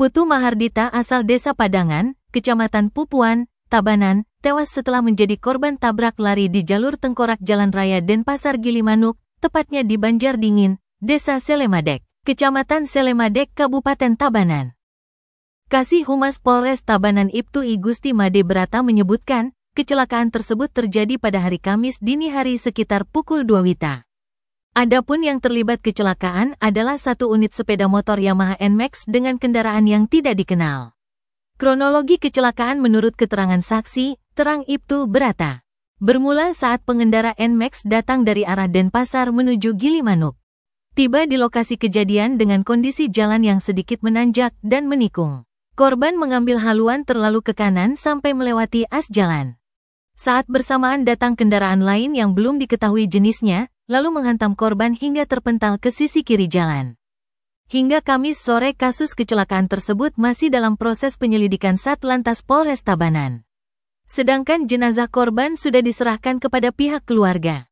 Putu Mahardita asal Desa Padangan, Kecamatan Pupuan, Tabanan, tewas setelah menjadi korban tabrak lari di jalur tengkorak Jalan Raya Denpasar Gilimanuk, tepatnya di Banjardingin, Desa Selemadek, Kecamatan Selemadek, Kabupaten Tabanan. Kasih Humas Polres Tabanan Ibtu I Gusti Made Brata menyebutkan, kecelakaan tersebut terjadi pada hari Kamis dini hari sekitar pukul 2 WITA. Adapun yang terlibat kecelakaan adalah satu unit sepeda motor Yamaha NMAX dengan kendaraan yang tidak dikenal. Kronologi kecelakaan menurut keterangan saksi, terang Ibtu Brata, bermula saat pengendara NMAX datang dari arah Denpasar menuju Gilimanuk. Tiba di lokasi kejadian dengan kondisi jalan yang sedikit menanjak dan menikung. Korban mengambil haluan terlalu ke kanan sampai melewati as jalan. Saat bersamaan datang kendaraan lain yang belum diketahui jenisnya, lalu menghantam korban hingga terpental ke sisi kiri jalan. Hingga Kamis sore kasus kecelakaan tersebut masih dalam proses penyelidikan Satlantas Polres Tabanan. Sedangkan jenazah korban sudah diserahkan kepada pihak keluarga.